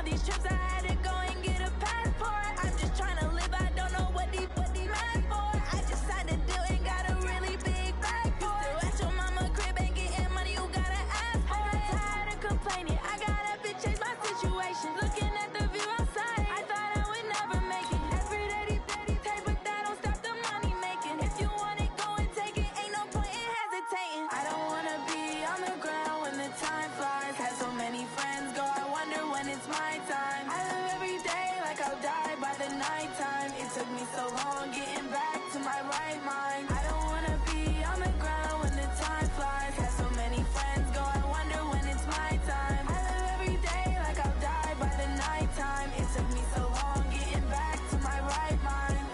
these trips, I had to go and get a passport. I'm just trying to live, I don't know what these mad for. I just signed a deal and got a really big bag for it. At your mama crib ain't getting money, you gotta ask for it. I'm tired of complaining, I gotta bitch change my situation. Looking at the view outside, I thought I would never make it. Every day these take, but that don't stop the money making. If you want it, go and take it, ain't no point in hesitating. I don't wanna be on the ground when the time flies. Had so many friends go, I wonder when it's my time. I live every day like I'll die by the nighttime. It took me so long getting back to my right mind. I don't wanna be on the ground when the time flies. Had so many friends go, I wonder when it's my time. I live every day like I'll die by the nighttime. It took me so long getting back to my right mind.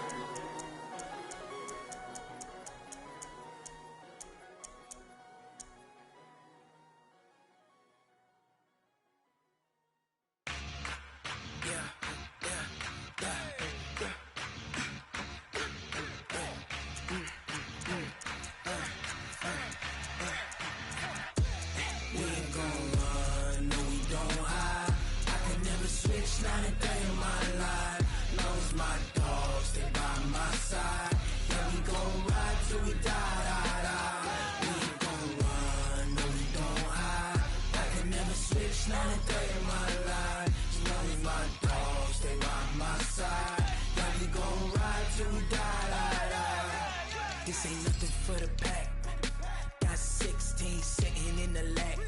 This ain't nothing for the pack. Got 16 sitting in the lag.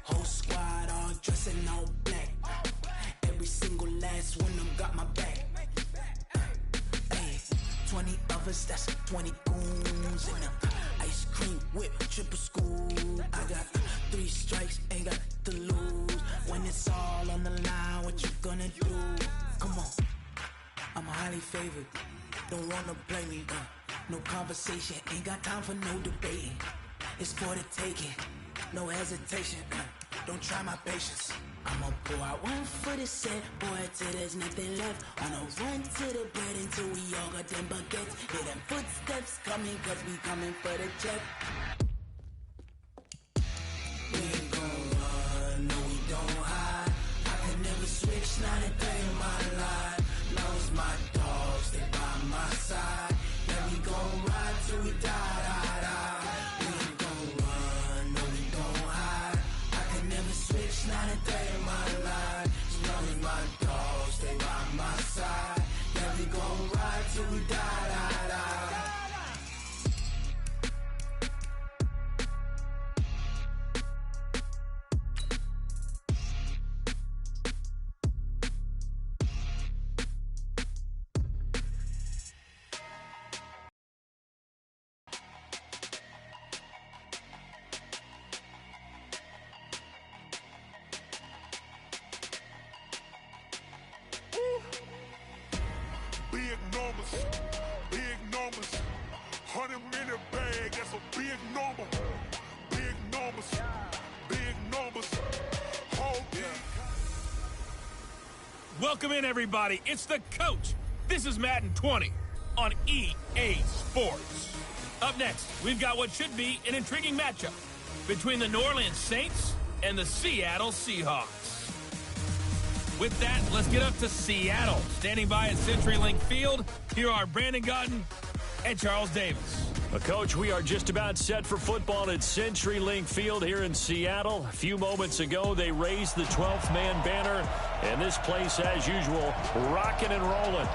Whole squad all dressing all black. Every single last one of them got my back. Hey, 20 of us, that's 20 goons in them. Ice cream whip, triple scoop. I got 3 strikes, ain't got to lose. When it's all on the line, what you gonna do? Come on, I'm highly favored. Don't wanna play me, no conversation, ain't got time for no debating. It's for the taking, no hesitation. Don't try my patience. I'ma pour out one for the set, boy, till there's nothing left. On a run to the bread until we all got them baguettes. Hear them footsteps coming, cause we coming for the check. We ain't gon' run, no we don't hide. I can never switch, not a day in my life. Now it's my dogs, they by my side. Yeah, we gon' ride till we die. We ain't gon' run, no we don't hide. I can never switch, not a day in my life. As long as my dogs, they by my side. Yeah, we gon' ride till we die. Big numbers, 100-minute bag, that's a big number. Big numbers, whole big. Welcome in, everybody. It's the coach. This is Madden 20 on EA Sports. Up next, we've got what should be an intriguing matchup between the New Orleans Saints and the Seattle Seahawks. With that, let's get up to Seattle. Standing by at CenturyLink Field, here are Brandon Gaudin and Charles Davis. Coach, we are just about set for football at CenturyLink Field here in Seattle. A few moments ago, they raised the 12th man banner, and this place, as usual, rocking and rolling.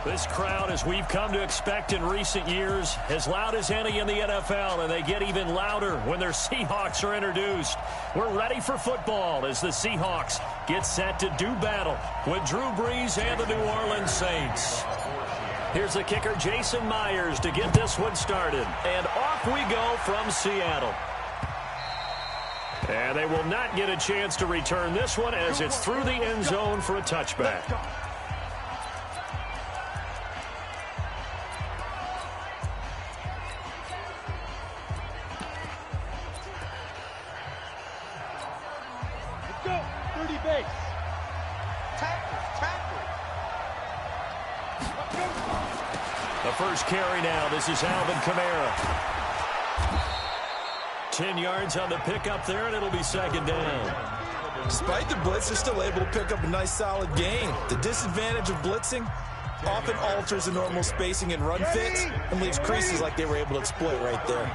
This crowd, as we've come to expect in recent years, as loud as any in the NFL, and they get even louder when their Seahawks are introduced. We're ready for football as the Seahawks get set to do battle with Drew Brees and the New Orleans Saints. Here's the kicker, Jason Myers, to get this one started. And off we go from Seattle. And they will not get a chance to return this one as it's through the end zone for a touchback. The first carry now. This is Alvin Kamara. 10 yards on the pickup there, and it'll be second down. Despite the blitz, they're still able to pick up a nice solid gain. The disadvantage of blitzing often alters the normal spacing and run fits and leaves creases like they were able to exploit right there.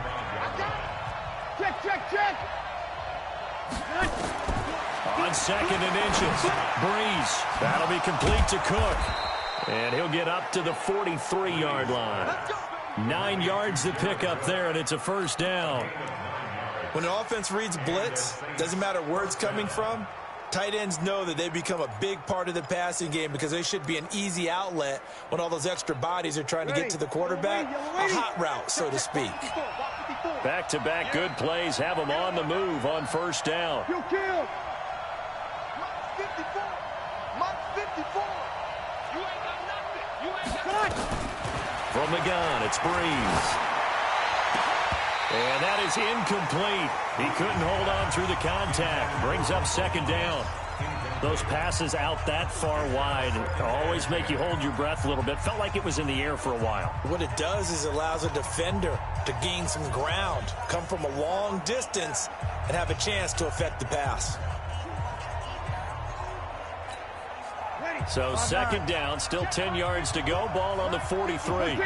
Check. On 2nd and inches, Breeze. That'll be complete to Cook. And he'll get up to the 43-yard line. 9 yards to pick up there, and it's a first down. When an offense reads blitz, doesn't matter where it's coming from, tight ends know that they become a big part of the passing game because they should be an easy outlet when all those extra bodies are trying to get to the quarterback. A hot route, so to speak. Back-to-back good plays have them on the move on first down. You kill. Mark 54. Mark 54. You ain't got nothing. You ain't got nothing. From the gun, it's Breeze. And that is incomplete. He couldn't hold on through the contact. Brings up 2nd down. Those passes out that far wide always make you hold your breath a little bit. Felt like it was in the air for a while. What it does is it allows a defender to gain some ground, come from a long distance, and have a chance to affect the pass. So 2nd down, still 10 yards to go. Ball on the 43.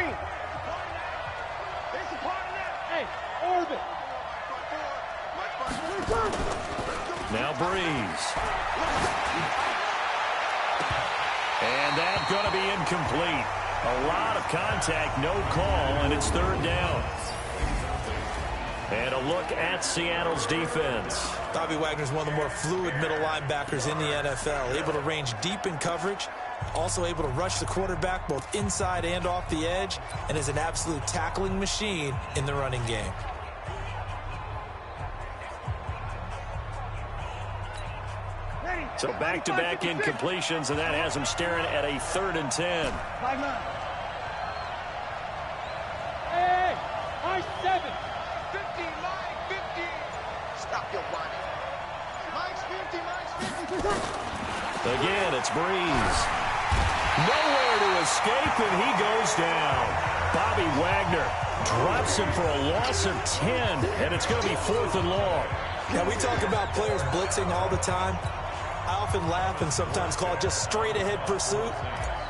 Now Breeze. And that's going to be incomplete. A lot of contact, no call, and it's 3rd down. And a look at Seattle's defense. Bobby Wagner's one of the more fluid middle linebackers in the NFL, able to range deep in coverage, also able to rush the quarterback both inside and off the edge, and is an absolute tackling machine in the running game. So back-to-back incompletions, and that has him staring at a 3rd and 10. Hey, line 7. 15, line 15. Stop your whining. Mine's 50, mine's 50. Again, it's Breeze. Nowhere to escape, and he goes down. Bobby Wagner drops him for a loss of 10, and it's going to be 4th and long. Yeah, we talk about players blitzing all the time. I often laugh and sometimes call it just straight-ahead pursuit.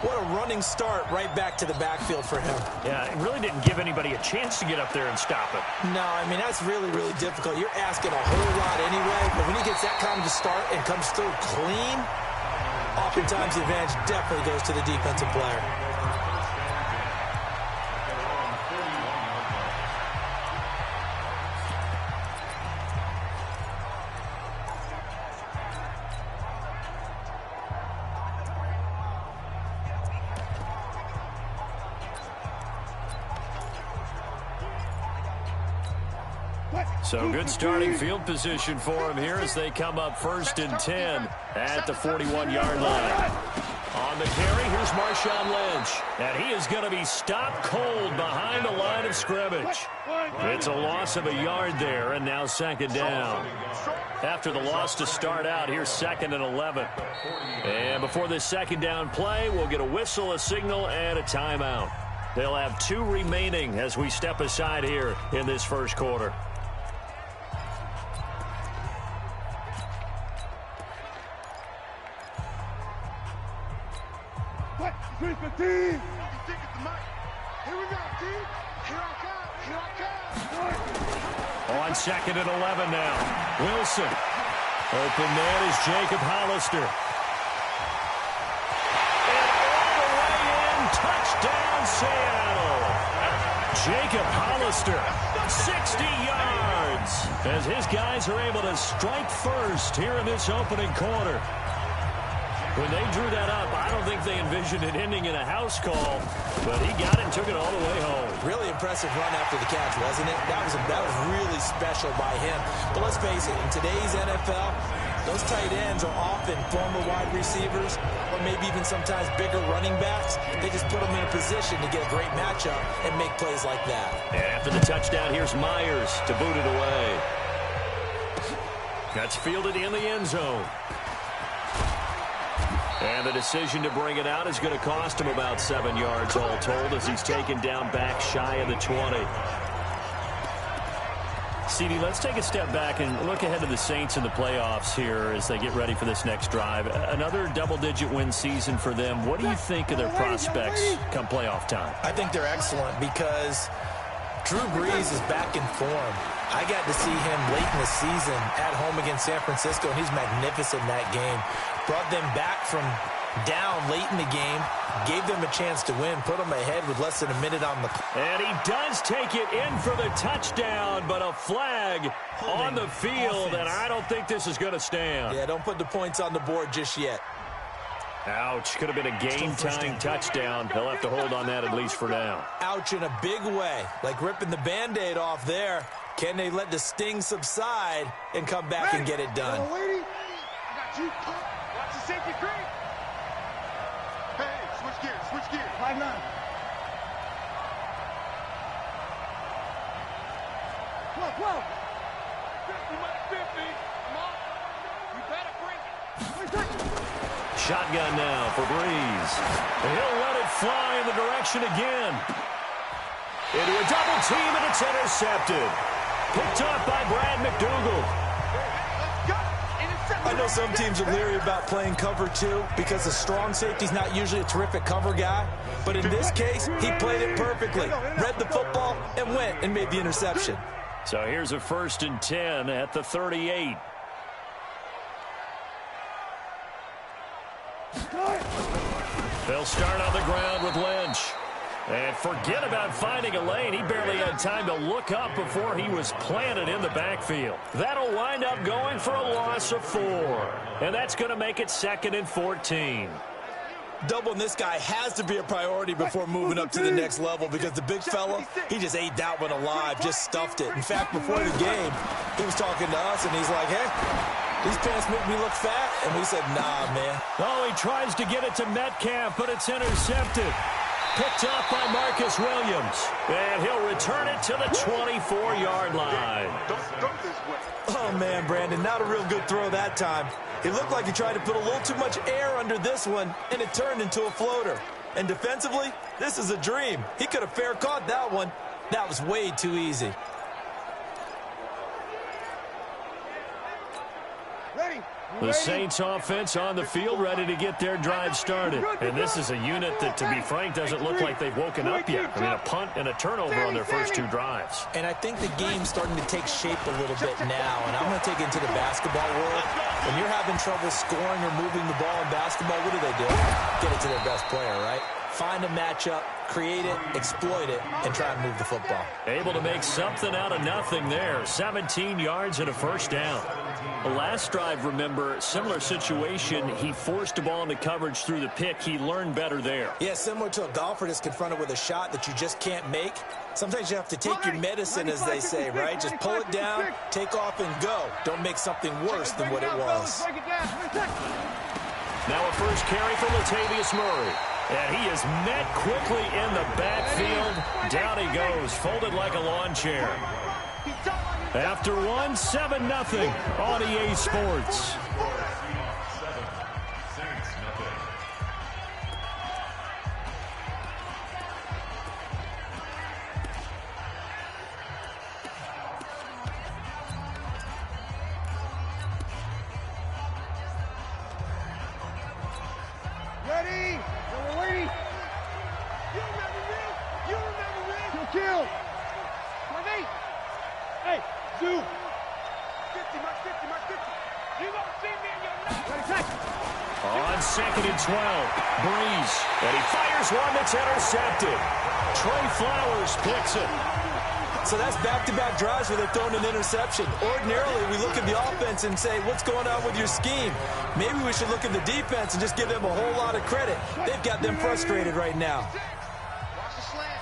What a running start right back to the backfield for him. Yeah, it really didn't give anybody a chance to get up there and stop it. No, I mean, that's really, really difficult. You're asking a whole lot anyway, but when he gets that kind of a start and comes through clean, oftentimes the advantage definitely goes to the defensive player. So good starting field position for him here as they come up 1st and 10 at the 41-yard line. On the carry, here's Marshawn Lynch. And he is going to be stopped cold behind the line of scrimmage. It's a loss of a yard there, and now 2nd down. After the loss to start out, here's 2nd and 11. And before this 2nd down play, we'll get a whistle, a signal, and a timeout. They'll have 2 remaining as we step aside here in this first quarter. Here we go, team. Here I come. On 2nd and 11 now. Wilson. Open man is Jacob Hollister. And all the way in. Touchdown, Seattle. Jacob Hollister. 60 yards. As his guys are able to strike first here in this opening quarter. When they drew that up, I don't think they envisioned it ending in a house call, but he got it and took it all the way home. Really impressive run after the catch, wasn't it? That was really special by him. But let's face it, in today's NFL, those tight ends are often former wide receivers or maybe even sometimes bigger running backs. They just put them in a position to get a great matchup and make plays like that. And after the touchdown, here's Myers to boot it away. That's fielded in the end zone. And the decision to bring it out is going to cost him about 7 yards all told as he's taken down back shy of the 20. CD, let's take a step back and look ahead to the Saints in the playoffs here as they get ready for this next drive. Another double-digit win season for them. What do you think of their prospects come playoff time? I think they're excellent because Drew Brees is back in form. I got to see him late in the season at home against San Francisco, and he's magnificent in that game. Brought them back from down late in the game, gave them a chance to win, put them ahead with less than a minute on the clock. And he does take it in for the touchdown, but a flag on the field, and I don't think this is going to stand. Yeah, don't put the points on the board just yet. Ouch. Could have been a game-tying touchdown. He'll have to hold on that at least for now. Ouch in a big way, like ripping the Band-Aid off there. Can they let the sting subside and come back and get it done? Lady, I got you. Watch the safety creep. Hey, switch gears, switch gears. 5-9. Whoa. 50, 50. Come on. You better bring it. Shotgun now for Breeze. He'll let it fly in the direction again. Into a double team, and it's intercepted. Picked up by Brad McDougal. I know some teams are leery about playing cover 2 because the strong safety's not usually a terrific cover guy. But in this case, he played it perfectly. Read the football and went and made the interception. So here's a 1st and 10 at the 38. They'll start on the ground with Lynch. And forget about finding a lane. He barely had time to look up before he was planted in the backfield. That'll wind up going for a loss of 4. And that's going to make it 2nd and 14. Doubling this guy has to be a priority before moving up to the next level because the big fella, he just ate that one alive, just stuffed it. In fact, before the game, he was talking to us, and he's like, hey, these pants make me look fat. And we said, nah, man. Oh, he tries to get it to Metcalf, but it's intercepted. Picked up by Marcus Williams. And he'll return it to the 24-yard line. Oh, man, Brandon, not a real good throw that time. It looked like he tried to put a little too much air under this one, and it turned into a floater. And defensively, this is a dream. He could have fair caught that one. That was way too easy. The Saints offense on the field ready to get their drive started. And this is a unit that, to be frank, doesn't look like they've woken up yet. I mean, a punt and a turnover on their first 2 drives. And I think the game's starting to take shape a little bit now. And I'm going to take it into the basketball world. When you're having trouble scoring or moving the ball in basketball, what do? Get it to their best player, right? Find a matchup, create it, exploit it, and try and move the football. Able to make something out of nothing there. 17 yards and a 1st down. The last drive, remember, similar situation. He forced the ball into coverage through the pick. He learned better there. Yeah, similar to a golfer that's confronted with a shot that you just can't make. Sometimes you have to take your medicine, as they say, right? Just pull it down, take off, and go. Don't make something worse than what it was. Now a first carry for Latavius Murray. And he is met quickly in the backfield. Down he goes, folded like a lawn chair. After 1, 7-0 on EA Sports. Ready? We're waiting. You remember this? You remember this? Kill. 28. Hey, Zoo. 50, mark 50, mark 50. You gonna see me in your life. On 2nd and 12, Breeze. And he fires one that's intercepted. Trey Flowers picks it. So that's back-to-back drives where they're throwing an interception. Ordinarily, we look at the offense and say, what's going on with your scheme? Maybe we should look at the defense and just give them a whole lot of credit. They've got them frustrated right now. Watch the slant.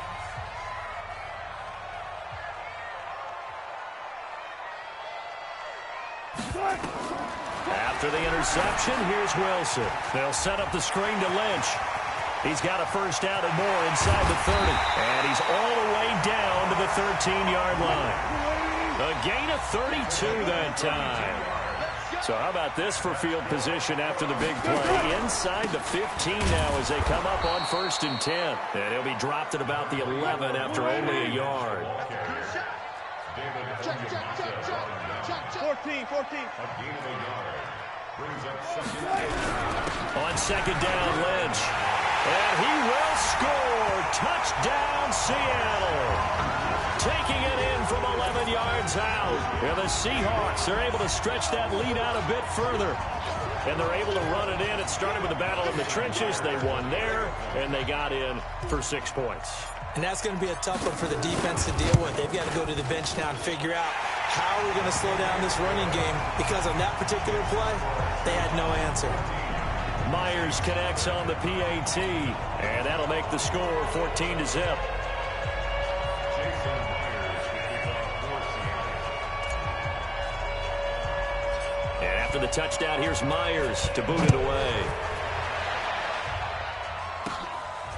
After the interception, here's Wilson. They'll set up the screen to Lynch. He's got a 1st down and more inside the 30. And he's all the way down to the 13-yard line. A gain of 32 that time. So how about this for field position after the big play? Inside the 15 now as they come up on 1st and 10. And he'll be dropped at about the 11 after only a yard. 14. On second down, Lynch. And he will score. Touchdown, Seattle. Taking it in from 11 yards out. And the Seahawks are able to stretch that lead out a bit further. And they're able to run it in. It started with a battle in the trenches. They won there, and they got in for 6 points. And that's going to be a tough one for the defense to deal with. They've got to go to the bench now and figure out how we're going to slow down this running game, because on that particular play, they had no answer. Myers connects on the PAT, and that'll make the score 14-0. And after the touchdown, here's Myers to boot it away.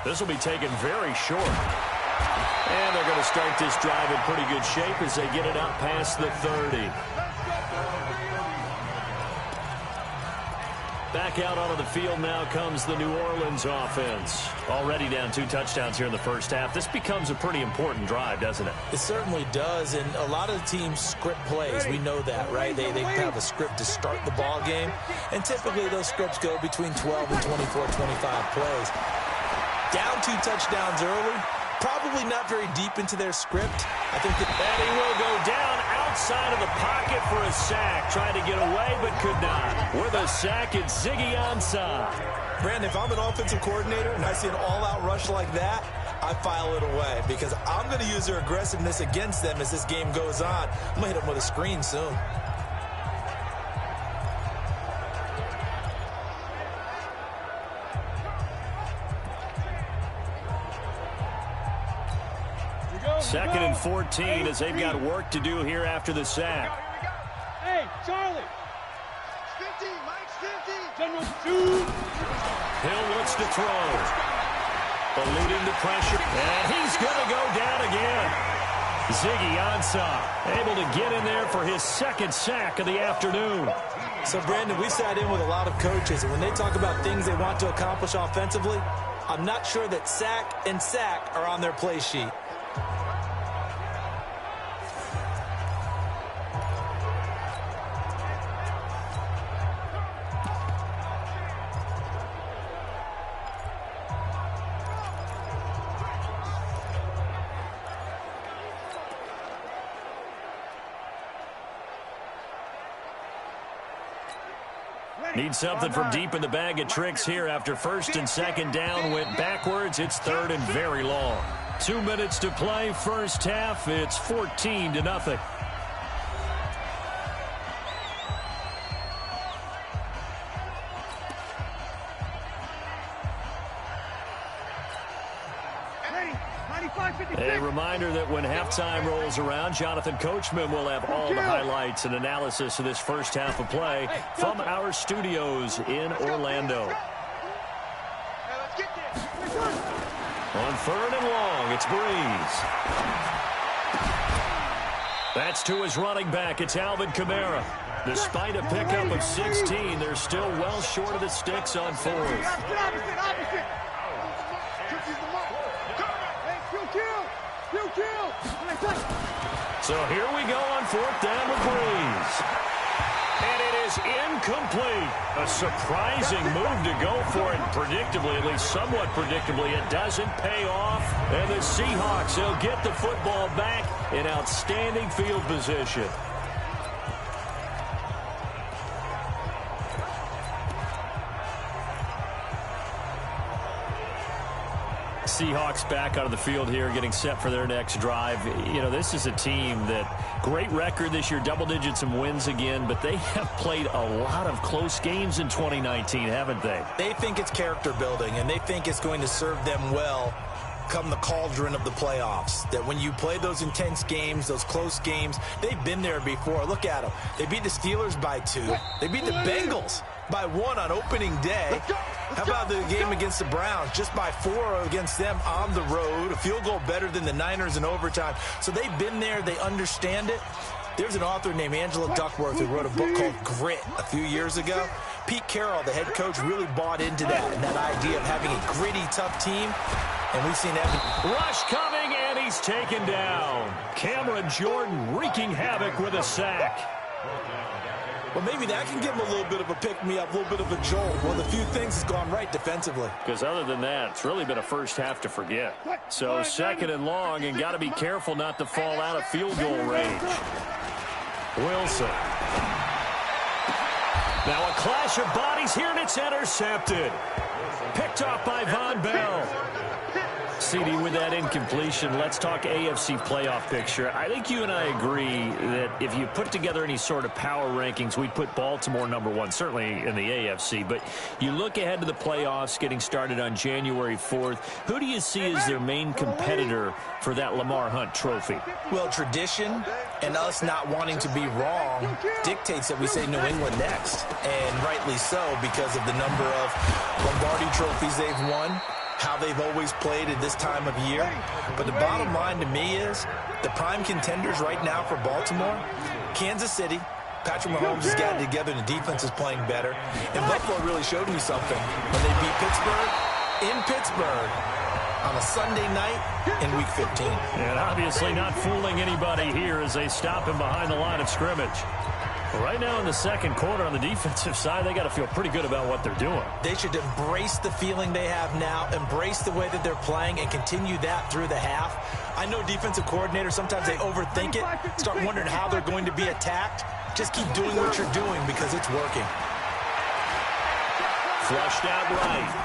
This will be taken very short. And they're going to start this drive in pretty good shape as they get it out past the 30. Back out onto the field now comes the New Orleans offense. Already down 2 touchdowns here in the first half. This becomes a pretty important drive, doesn't it? It certainly does, and a lot of the teams script plays. We know that, right? They have a script to start the ball game, and typically those scripts go between 12 and 24, 25 plays. Down 2 touchdowns early, probably not very deep into their script. I think that he will go down outside of the pocket for a sack. Tried to get away, but could not. With a sack, it's Ziggy Ansah. Brandon, if I'm an offensive coordinator and I see an all-out rush like that, I file it away, because I'm going to use their aggressiveness against them as this game goes on. I'm going to hit them with a screen soon. Second and 14 as they've got work to do here after the sack. Hey, Charlie. 50, Mike's 50. General 2. Hill looks to throw. Eluding the pressure. And he's going to go down again. Ziggy Ansah able to get in there for his second sack of the afternoon. So, Brandon, we sat in with a lot of coaches, and when they talk about things they want to accomplish offensively, I'm not sure that sack and sack are on their play sheet. Need something from deep in the bag of tricks here after first and second down went backwards. It's third and very long. 2 minutes to play first half. It's 14-0. A reminder that when halftime rolls around, Jonathan Coachman will have all the highlights and analysis of this first half of play from our studios in Orlando. On third and long, it's Breeze. That's to his running back. It's Alvin Kamara. Despite a pickup of 16, they're still well short of the sticks on fourth. So here we go on fourth down with Breeze. And it is incomplete. A surprising move to go for it. Predictably, at least somewhat predictably, it doesn't pay off. And the Seahawks, they'll get the football back in outstanding field position. Seahawks back out of the field here, getting set for their next drive. You know, this is a team that great record this year, double digits and wins again, but they have played a lot of close games in 2019, haven't they? They think it's character building, and they think it's going to serve them well come the cauldron of the playoffs. That when you play those intense games, those close games, they've been there before. Look at them. They beat the Steelers by 2. They beat the Bengals by 1 on opening day. How about the game against the Browns? Just by 4 against them on the road. A field goal better than the Niners in overtime. So they've been there. They understand it. There's an author named Angela Duckworth who wrote a book called Grit a few years ago. Pete Carroll, the head coach, really bought into that, and that idea of having a gritty, tough team. And we've seen that. Rush coming, and And he's taken down. Cameron Jordan wreaking havoc with a sack. Well, maybe that can give him a little bit of a pick-me-up, a little bit of a jolt. One of the few things has gone right defensively. Because other than that, it's really been a first half to forget. So second and long, and got to be careful not to fall out of field goal range. Wilson. Now a clash of bodies here, and it's intercepted. Picked off by Von Bell. CD, with that incompletion, let's talk AFC playoff picture. I think you and I agree that if you put together any sort of power rankings, we'd put Baltimore #1, certainly in the AFC. But you look ahead to the playoffs getting started on January 4th. Who do you see as their main competitor for that Lamar Hunt trophy? Well, tradition and us not wanting to be wrong dictates that we say New England next. And rightly so, because of the number of Lombardi trophies they've won, how they've always played at this time of year. But the bottom line to me is the prime contenders right now for Baltimore, Kansas City. Patrick Mahomes has gotten together and the defense is playing better. And Buffalo really showed me something when they beat Pittsburgh in Pittsburgh on a Sunday night in Week 15. And obviously not fooling anybody here as they stop him behind the line of scrimmage. Right now in the second quarter on the defensive side, they got to feel pretty good about what they're doing. They should embrace the feeling they have now, embrace the way that they're playing, and continue that through the half. I know defensive coordinators, sometimes they overthink it, start wondering how they're going to be attacked. Just keep doing what you're doing because it's working. Flushed out right.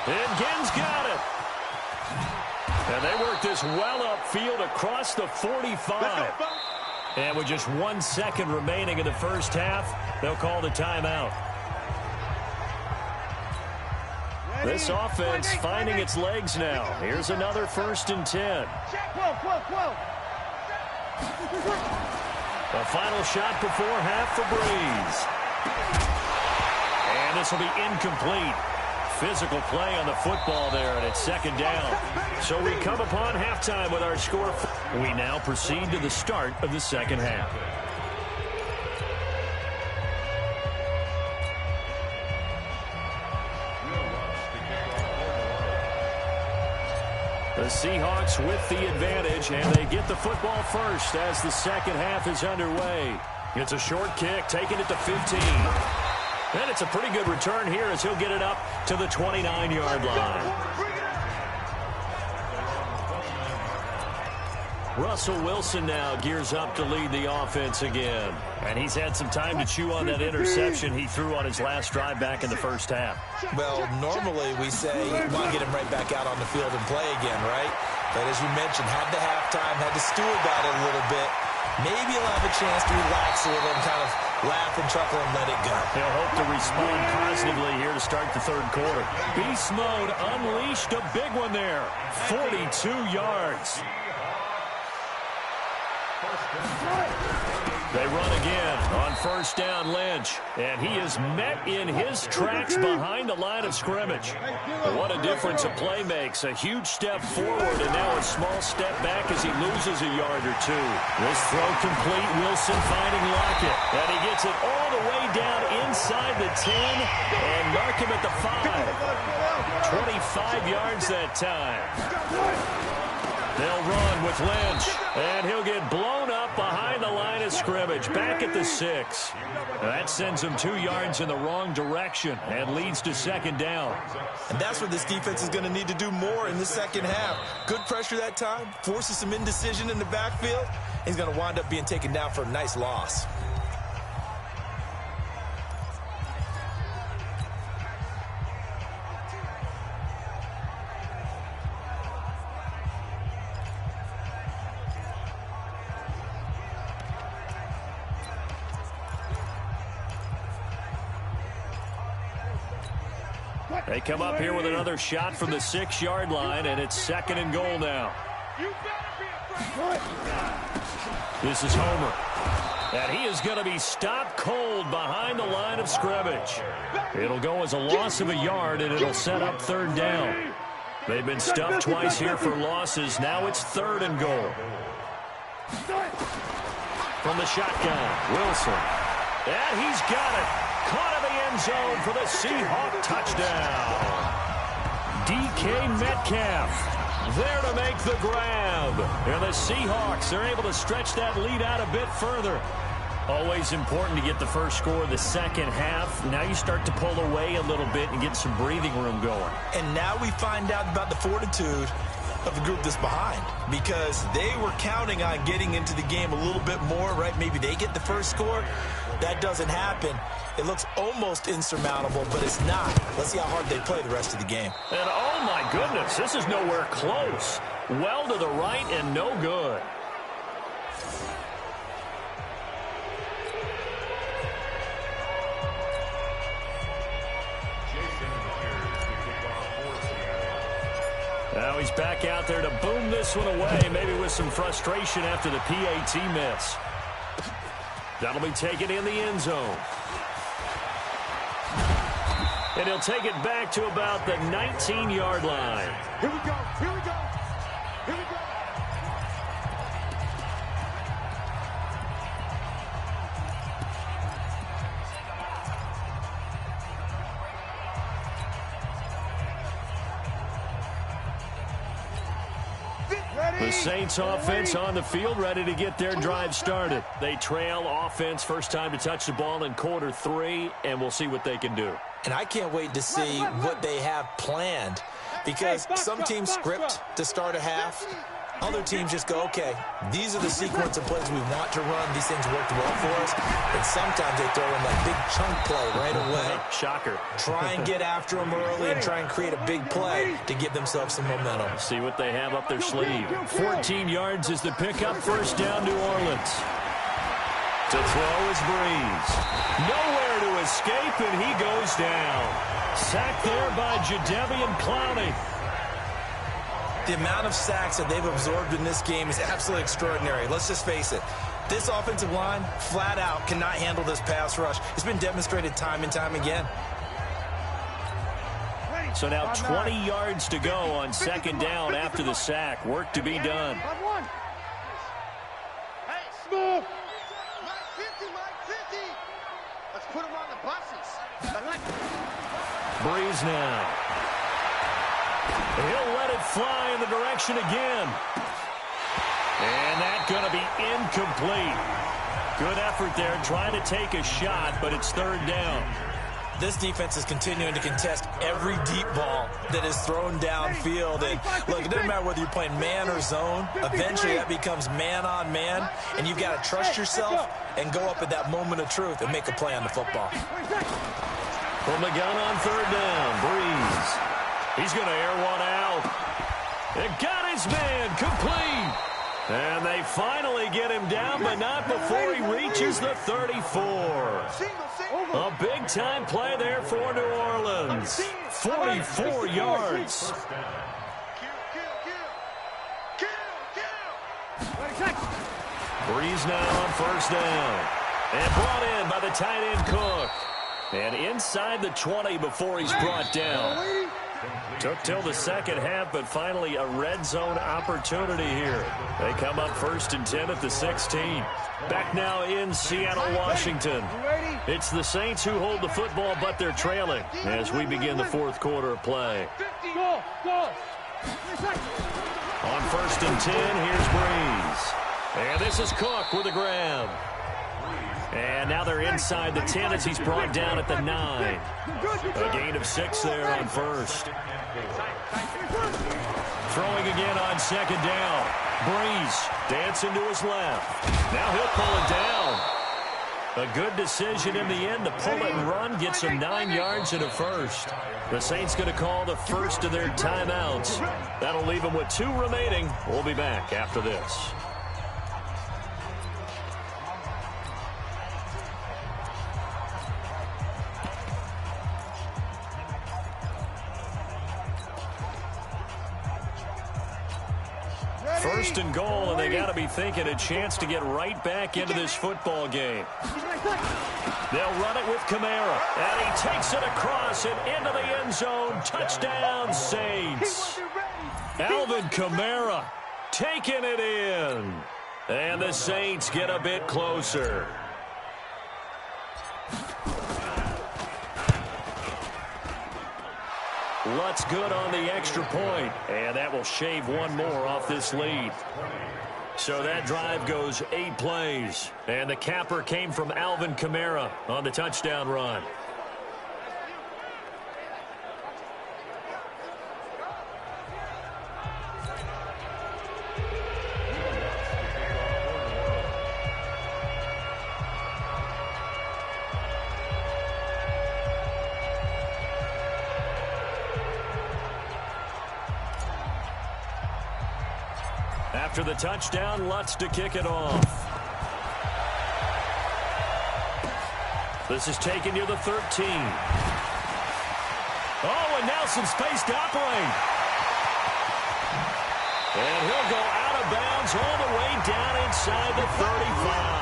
And Ginn's got it. And they work this well upfield across the 45. And with just 1 second remaining in the first half, they'll call the timeout. This offense finding its legs now. Here's another 1st and 10. The final shot before half for Breeze. And this will be incomplete. Physical play on the football there, and it's 2nd down. So we come upon halftime with our score. We now proceed to the start of the second half. The Seahawks with the advantage, and they get the football first as the second half is underway. It's a short kick, taking it to 15. And it's a pretty good return here as he'll get it up to the 29-yard line. Russell Wilson now gears up to lead the offense again. And he's had some time to chew on that interception he threw on his last drive back in the first half. Well, normally we say, well, get him right back out on the field and play again, right? But as you mentioned, had the halftime, had to stew about it a little bit. Maybe he'll have a chance to relax a little and kind of laugh and chuckle and let it go. He'll hope to respond positively here to start the third quarter. Beast mode unleashed, a big one there. 42 yards. They run again on 1st down, Lynch. And he is met in his tracks behind the line of scrimmage. What a difference a play makes. A huge step forward and now a small step back as he loses a yard or two. This throw complete. Wilson finding Lockett. And he gets it all the way down inside the 10 and mark him at the 5. 25 yards that time. They'll run with Lynch, and he'll get blown up behind the line of scrimmage, back at the 6. That sends him 2 yards in the wrong direction and leads to 2nd down. And that's what this defense is going to need to do more in the second half. Good pressure that time, forces some indecision in the backfield. He's going to wind up being taken down for a nice loss. They come up here with another shot from the 6-yard line, and it's 2nd and goal now. This is Homer. And he is going to be stopped cold behind the line of scrimmage. It'll go as a loss of a yard, and it'll set up 3rd down. They've been stuffed twice here for losses. Now it's 3rd and goal. From the shotgun, Wilson. And he's got it. Caught in the end zone for the Seahawk touchdown. DK Metcalf. there to make the grab. And the Seahawks are able to stretch that lead out a bit further. Always important to get the first score of the second half. Now you start to pull away a little bit and get some breathing room going. And now we find out about the fortitude of the group that's behind, because they were counting on getting into the game a little bit more, right? Maybe they get the first score. That doesn't happen. It looks almost insurmountable, but it's not. Let's see how hard they play the rest of the game. And oh my goodness, this is nowhere close. Well to the right and no good. Now he's back out there to boom this one away, maybe with some frustration after the PAT miss. That'll be taken in the end zone. And he'll take it back to about the 19-yard line. Here we go, here we go, here we go. The Saints offense on the field, ready to get their drive started. They trail offense, first time to touch the ball in quarter 3, and we'll see what they can do. And I can't wait to see what they have planned, because some teams script to start a half. Other teams just go, okay, these are the sequence of plays we want to run. These things worked well for us. And sometimes they throw in that big chunk play right away. Shocker. Try and get after them early and try and create a big play to give themselves some momentum. See what they have up their sleeve. 14 yards is the pickup, first down, New Orleans. To throw is Breeze. Nowhere to escape, and he goes down. Sacked there by Jadeveon Clowney. The amount of sacks that they've absorbed in this game is absolutely extraordinary. Let's just face it. This offensive line, flat out, cannot handle this pass rush. It's been demonstrated time and time again. So now 20 yards to go on second down after the sack. Work to be done. Hey, smooth. Mike 50, Mike 50. Let's put him on the buses. Breeze now. He'll let it fly in the direction again. And that's going to be incomplete. Good effort there, trying to take a shot, but it's third down. This defense is continuing to contest every deep ball that is thrown downfield. And look, it doesn't matter whether you're playing man or zone. Eventually that becomes man on man, and you've got to trust yourself and go up at that moment of truth and make a play on the football. From the gun on third down, Breeze. He's going to air one out. It got his man complete. And they finally get him down, but not before he reaches the 34. A big-time play there for New Orleans. 44 yards. Breeze now on first down. And brought in by the tight end Cook. And inside the 20 before he's brought down. Took till the second half, but finally a red zone opportunity here. They come up first and 10 at the 16. Back now in Seattle, Washington. It's the Saints who hold the football, but they're trailing as we begin the fourth quarter of play. On first and 10, here's Breeze. And this is Cook with a grab. And now they're inside the 10 as he's brought down at the 9. A gain of 6 there on first. Throwing again on second down. Breeze dancing to his left. Now he'll pull it down. A good decision in the end to pull it and run. Gets him 9 yards and a first. The Saints going to call the first of their timeouts. That'll leave them with 2 remaining. We'll be back after this. First and goal, and they got to be thinking a chance to get right back into this football game. They'll run it with Kamara, and he takes it across and into the end zone. Touchdown, Saints. Alvin Kamara taking it in, and the Saints get a bit closer. Lutz good on the extra point, and that will shave one more off this lead. So that drive goes 8 plays, and the capper came from Alvin Kamara on the touchdown run. After the touchdown, Lutz to kick it off. This is taken near the 13. Oh, and Nelson space to operate. And he'll go out of bounds all the way down inside the 35.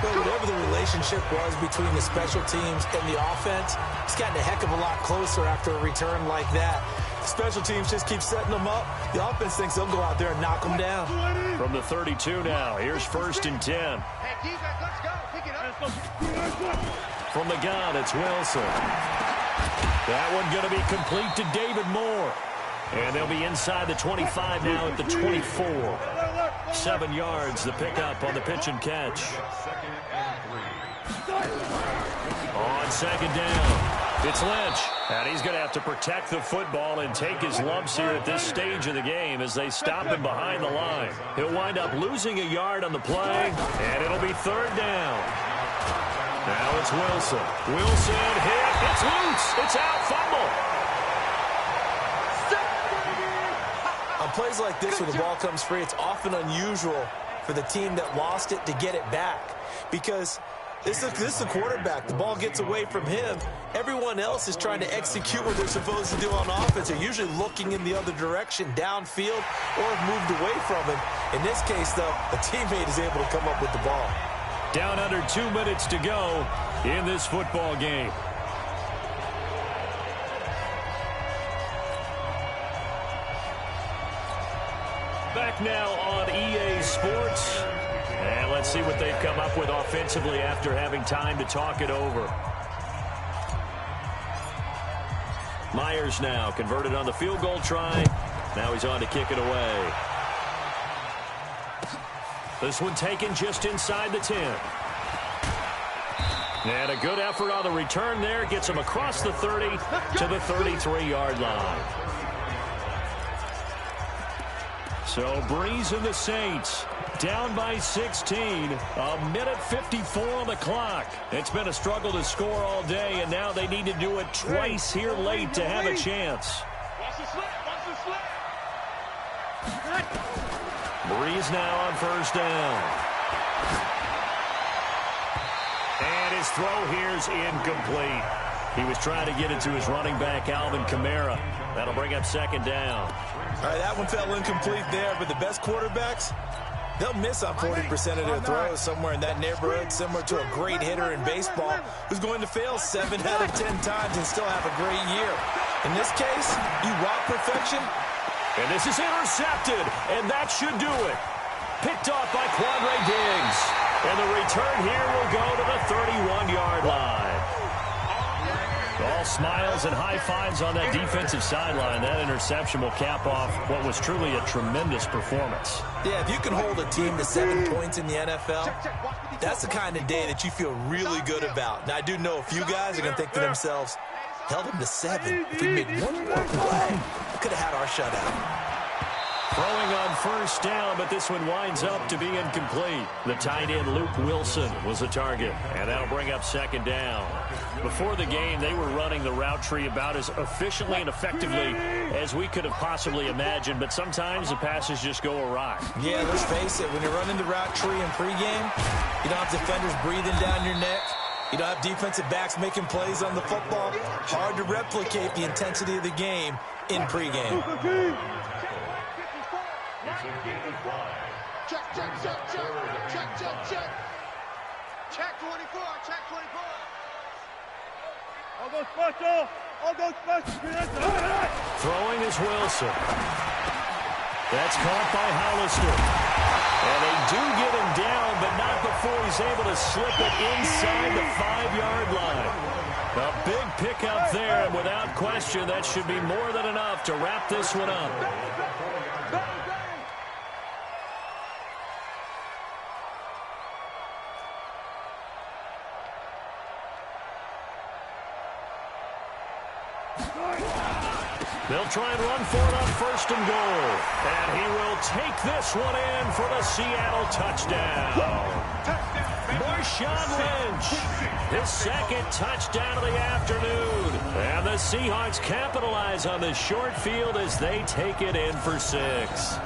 But whatever the relationship was between the special teams and the offense, it's gotten a heck of a lot closer after a return like that. The special teams just keep setting them up. The offense thinks they'll go out there and knock them down. From the 32 now, here's 1st and 10. Hey, defense, let's go. Pick it up. From the gun, it's Wilson. That one going to be complete to David Moore. And they'll be inside the 25 now at the 24. 7 yards, the pickup on the pitch and catch. On 2nd down, it's Lynch. And he's going to have to protect the football and take his lumps here at this stage of the game as they stop him behind the line. He'll wind up losing a yard on the play, and it'll be 3rd down. Now it's Wilson. Wilson hit. It's loose. It's out. Fumble. On plays like this where the ball comes free, it's often unusual for the team that lost it to get it back because this is the quarterback. The ball gets away from him. Everyone else is trying to execute what they're supposed to do on offense. They're usually looking in the other direction, downfield, or have moved away from him. In this case, though, a teammate is able to come up with the ball. Down under 2 minutes to go in this football game. Back now on EA Sports. And let's see what they've come up with offensively after having time to talk it over. Myers now converted on the field goal try. Now he's on to kick it away. This one taken just inside the 10. And a good effort on the return there. Gets him across the 30 to the 33-yard line. So Breeze and the Saints down by 16. A minute 54 on the clock. It's been a struggle to score all day, and now they need to do it twice here late to have a chance. Breeze now on 1st down. And his throw here's incomplete. He was trying to get it to his running back, Alvin Kamara. That'll bring up 2nd down. All right, that one fell incomplete there, but the best quarterbacks, they'll miss on 40% of their throws somewhere in that neighborhood, similar to a great hitter in baseball who's going to fail 7 out of 10 times and still have a great year. In this case, you want perfection. And this is intercepted, and that should do it. Picked off by Quandre Diggs. And the return here will go to the 31-yard line. All smiles and high fives on that defensive sideline. That interception will cap off what was truly a tremendous performance. Yeah, if you can hold a team to 7 points in the NFL, that's the kind of day that you feel really good about. Now, I do know a few guys are going to think to themselves, held him to 7. If we made one more play, we could have had our shutout. Throwing on 1st down, but this one winds up to be incomplete. The tight end, Luke Wilson, was a target, and that'll bring up 2nd down. Before the game, they were running the route tree about as efficiently and effectively as we could have possibly imagined, but sometimes the passes just go awry. Yeah, let's face it, when you're running the route tree in pregame, you don't have defenders breathing down your neck. You don't have defensive backs making plays on the football. Hard to replicate the intensity of the game in pregame. Check, check, check, check, check, check, check. Check 24, check 24. All go special, all go special. Throwing is Wilson. That's caught by Hollister. And they do get him down, but not before he's able to slip it inside the 5-yard line. A big pickup there, and without question, that should be more than enough to wrap this one up. They'll try and run for it on 1st and goal. And he will take this one in for the Seattle touchdown. Marshawn Lynch, his 2nd touchdown of the afternoon. And the Seahawks capitalize on the short field as they take it in for 6.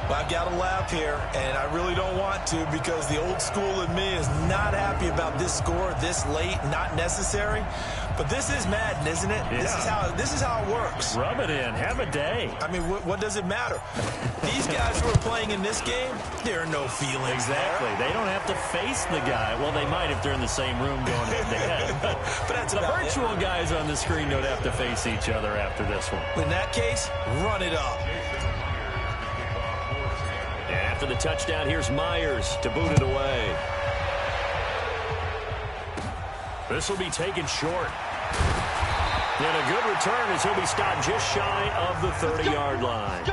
Well, I've got to laugh here, and I really don't want to because the old school in me is not happy about this score this late, not necessary. But this is Madden, isn't it? Yeah. This is how it works. Rub it in. Have a day. I mean, what does it matter? These guys who are playing in this game, there are no feelings Exactly. there. They don't have to face the guy. Well, they might if they're in the same room going head-to-head. But that's the about virtual guys on the screen don't have to face each other after this one. In that case, run it up. After the touchdown, here's Myers to boot it away. This will be taken short. And a good return as he'll be stopped just shy of the 30-yard line.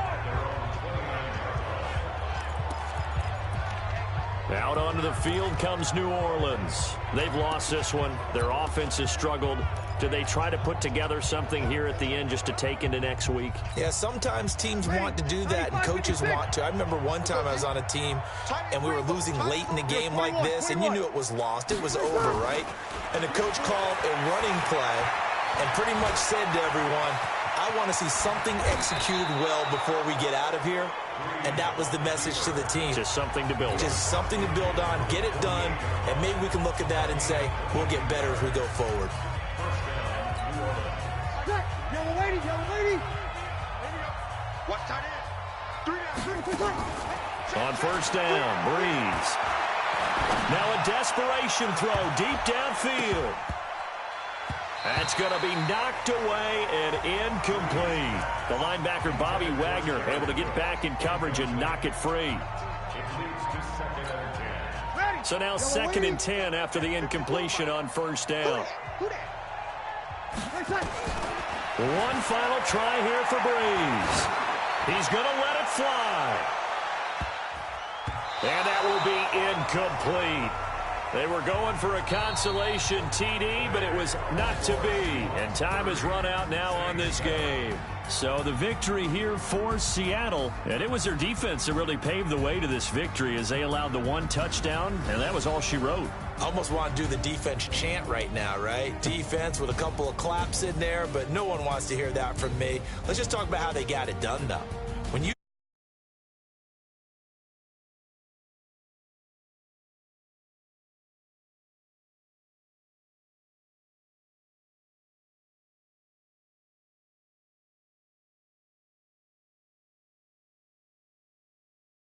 Out onto the field comes New Orleans. They've lost this one. Their offense has struggled. Do they try to put together something here at the end just to take into next week? Yeah, sometimes teams want to do that and coaches want to. I remember one time I was on a team and we were losing late in the game like this, and you knew it was lost. It was over, right? And the coach called a running play and pretty much said to everyone, I want to see something executed well before we get out of here. And that was the message to the team. Just something to build on. Just something to build on, get it done, and maybe we can look at that and say, we'll get better as we go forward. Yellow lady, yellow lady. Watch tight end. 3 down. On 1st down, Breeze. Now a desperation throw deep downfield. That's going to be knocked away and incomplete. The linebacker, Bobby Wagner, able to get back in coverage and knock it free. So now 2nd and 10 after the incompletion on 1st down. One final try here for Breeze. He's going to let it fly. And that will be incomplete. They were going for a consolation TD, but it was not to be. And time has run out now on this game. So the victory here for Seattle. And it was their defense that really paved the way to this victory as they allowed the 1 touchdown, and that was all she wrote. I almost want to do the defense chant right now, right? Defense with a couple of claps in there, but no one wants to hear that from me. Let's just talk about how they got it done, though.